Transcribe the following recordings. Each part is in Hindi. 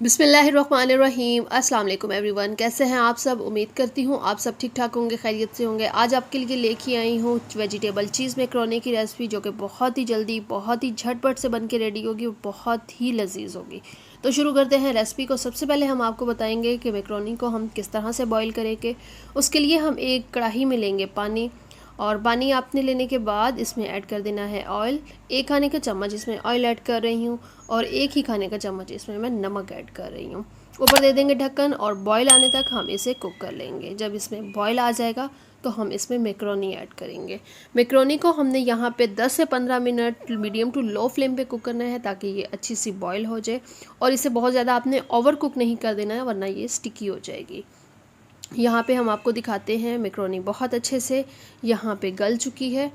बिस्मिल्लाहिर्रहमानिर्रहीम। अस्सलाम वालेकुम एवरीवन, कैसे हैं आप सब। उम्मीद करती हूँ आप सब ठीक ठाक होंगे, खैरियत से होंगे। आज आपके लिए लेके आई हूँ वेजिटेबल चीज़ मैकरोनी की रेसिपी, जो कि बहुत ही जल्दी बहुत ही झटपट से बन के रेडी होगी और बहुत ही लजीज होगी। तो शुरू करते हैं रेसिपी को। सबसे पहले हम आपको बताएंगे कि मैकरोनी को हम किस तरह से बॉईल करेंगे। उसके लिए हम एक कढ़ाई में लेंगे पानी, और पानी आपने लेने के बाद इसमें ऐड कर देना है ऑयल। 1 खाने का चम्मच इसमें ऑयल ऐड कर रही हूँ और 1 ही खाने का चम्मच इसमें मैं नमक ऐड कर रही हूँ। ऊपर दे देंगे ढक्कन और बॉईल आने तक हम इसे कुक कर लेंगे। जब इसमें बॉईल आ जाएगा तो हम इसमें मैकरोनी ऐड करेंगे। मैकरोनी को हमने यहाँ पे 10 से 15 minute medium to low flame पे कुक करना है, ताकि ये अच्छी सी बॉईल हो जाए। और इसे बहुत ज़्यादा आपने ओवर कुक नहीं कर देना है, वरना ये स्टिकी हो जाएगी। यहाँ पे हम आपको दिखाते हैं मैकरोनी बहुत अच्छे से यहाँ पे गल चुकी है,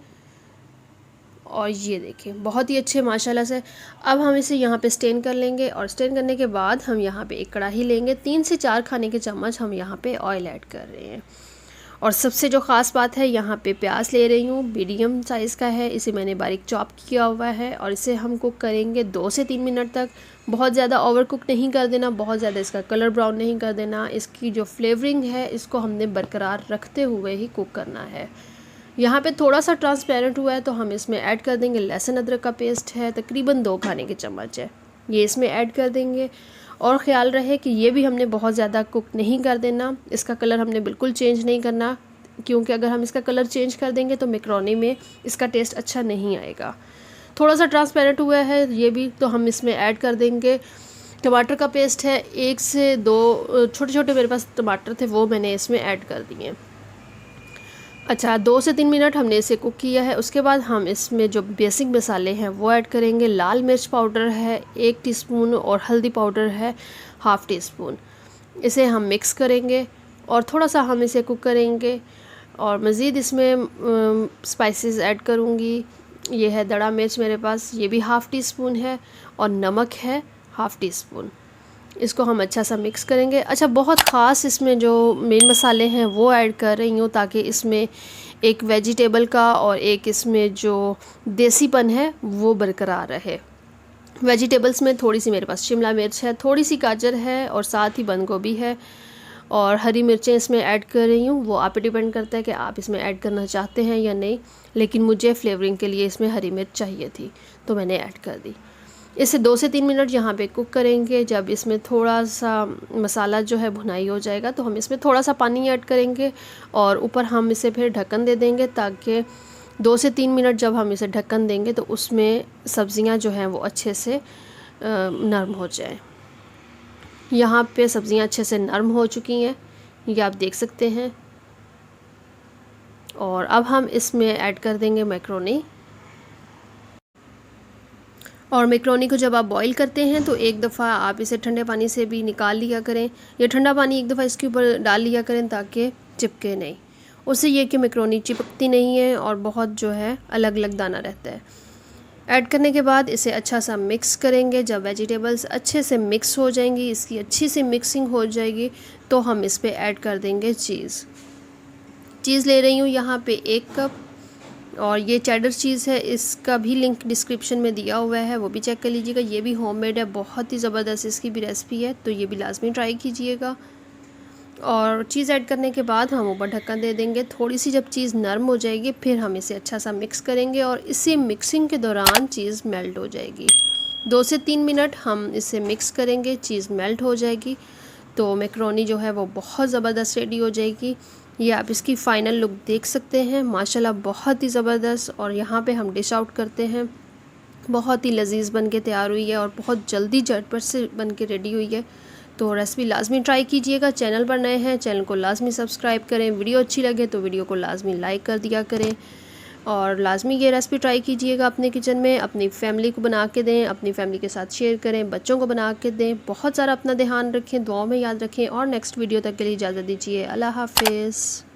और ये देखें बहुत ही अच्छे माशाल्लाह से। अब हम इसे यहाँ पे स्टेन कर लेंगे, और स्टेन करने के बाद हम यहाँ पे एक कढ़ाई लेंगे। 3 से 4 खाने के चम्मच हम यहाँ पे ऑयल ऐड कर रहे हैं। और सबसे जो ख़ास बात है, यहाँ पे प्याज ले रही हूँ, मीडियम साइज़ का है। इसे मैंने बारीक चॉप किया हुआ है, और इसे हम कुक करेंगे 2 से 3 मिनट तक। बहुत ज़्यादा ओवर कुक नहीं कर देना, बहुत ज़्यादा इसका कलर ब्राउन नहीं कर देना। इसकी जो फ्लेवरिंग है इसको हमने बरकरार रखते हुए ही कुक करना है। यहाँ पे थोड़ा सा ट्रांसपेरेंट हुआ है तो हम इसमें ऐड कर देंगे लहसुन अदरक का पेस्ट है, तकरीबन 2 खाने के चम्मच है, ये इसमें ऐड कर देंगे। और ख़्याल रहे कि ये भी हमने बहुत ज़्यादा कुक नहीं कर देना, इसका कलर हमने बिल्कुल चेंज नहीं करना, क्योंकि अगर हम इसका कलर चेंज कर देंगे तो मैकरोनी में इसका टेस्ट अच्छा नहीं आएगा। थोड़ा सा ट्रांसपेरेंट हुआ है ये भी, तो हम इसमें ऐड कर देंगे टमाटर का पेस्ट है। 1 से 2 छोटे छोटे मेरे पास टमाटर थे, वो मैंने इसमें ऐड कर दिए। अच्छा, 2 से 3 मिनट हमने इसे कुक किया है। उसके बाद हम इसमें जो बेसिक मसाले हैं वो ऐड करेंगे। लाल मिर्च पाउडर है 1 टीस्पून, और हल्दी पाउडर है 1/2 टीस्पून। इसे हम मिक्स करेंगे और थोड़ा सा हम इसे कुक करेंगे। और मज़ीद इसमें स्पाइसेस ऐड करूँगी। ये है दड़ा मिर्च मेरे पास, ये भी 1/2 टीस्पून है, और नमक है 1/2 टीस्पून। इसको हम अच्छा सा मिक्स करेंगे। अच्छा, बहुत ख़ास इसमें जो मेन मसाले हैं वो ऐड कर रही हूँ, ताकि इसमें एक वेजिटेबल का और एक इसमें जो देसीपन है वो बरकरार रहे। वेजिटेबल्स में थोड़ी सी मेरे पास शिमला मिर्च है, थोड़ी सी गाजर है, और साथ ही बंद गोभी है, और हरी मिर्चें इसमें ऐड कर रही हूँ। वो आप पे डिपेंड करता है कि आप इसमें ऐड करना चाहते हैं या नहीं, लेकिन मुझे फ्लेवरिंग के लिए इसमें हरी मिर्च चाहिए थी तो मैंने ऐड कर दी। इसे 2 से 3 मिनट यहाँ पे कुक करेंगे। जब इसमें थोड़ा सा मसाला जो है भुनाई हो जाएगा तो हम इसमें थोड़ा सा पानी ऐड करेंगे, और ऊपर हम इसे फिर ढक्कन दे देंगे, ताकि 2 से 3 मिनट जब हम इसे ढक्कन देंगे तो उसमें सब्ज़ियाँ जो हैं वो अच्छे से नरम हो जाएँ। यहाँ पे सब्ज़ियाँ अच्छे से नरम हो चुकी हैं, ये आप देख सकते हैं। और अब हम इसमें ऐड कर देंगे मैकरोनी। और मैकरोनी को जब आप बॉईल करते हैं तो एक दफ़ा आप इसे ठंडे पानी से भी निकाल लिया करें, या ठंडा पानी एक दफ़ा इसके ऊपर डाल लिया करें, ताकि चिपके नहीं। उससे ये कि मैकरोनी चिपकती नहीं है और बहुत जो है अलग अलग दाना रहता है। ऐड करने के बाद इसे अच्छा सा मिक्स करेंगे। जब वेजिटेबल्स अच्छे से मिक्स हो जाएंगी, इसकी अच्छी सी मिक्सिंग हो जाएगी, तो हम इस पर ऐड कर देंगे चीज़ ले रही हूँ यहाँ पे 1 कप, और ये चेडर चीज़ है, इसका भी लिंक डिस्क्रिप्शन में दिया हुआ है, वो भी चेक कर लीजिएगा। ये भी होममेड है, बहुत ही ज़बरदस्त इसकी भी रेसिपी है, तो ये भी लाजमी ट्राई कीजिएगा। और चीज़ ऐड करने के बाद हम ऊपर ढक्कन दे देंगे। थोड़ी सी जब चीज़ नरम हो जाएगी फिर हम इसे अच्छा सा मिक्स करेंगे, और इसी मिक्सिंग के दौरान चीज़ मेल्ट हो जाएगी। 2 से 3 मिनट हम इसे मिक्स करेंगे, चीज़ मेल्ट हो जाएगी तो मैकरोनी जो है वो बहुत ज़बरदस्त रेडी हो जाएगी। ये आप इसकी फ़ाइनल लुक देख सकते हैं, माशाल्लाह बहुत ही ज़बरदस्त। और यहाँ पे हम डिश आउट करते हैं। बहुत ही लजीज बन के तैयार हुई है, और बहुत जल्दी झटपट से बन के रेडी हुई है। तो रेसिपी लाजमी ट्राई कीजिएगा। चैनल पर नए हैं, चैनल को लाजमी सब्सक्राइब करें। वीडियो अच्छी लगे तो वीडियो को लाजमी लाइक कर दिया करें, और लाजमी ये रेसिपी ट्राई कीजिएगा अपने किचन में। अपनी फैमिली को बना के दें, अपनी फैमिली के साथ शेयर करें, बच्चों को बना के दें। बहुत सारा अपना ध्यान रखें, दुआओं में याद रखें, और नेक्स्ट वीडियो तक के लिए इजाज़त दीजिए। अल्लाह हाफिज़।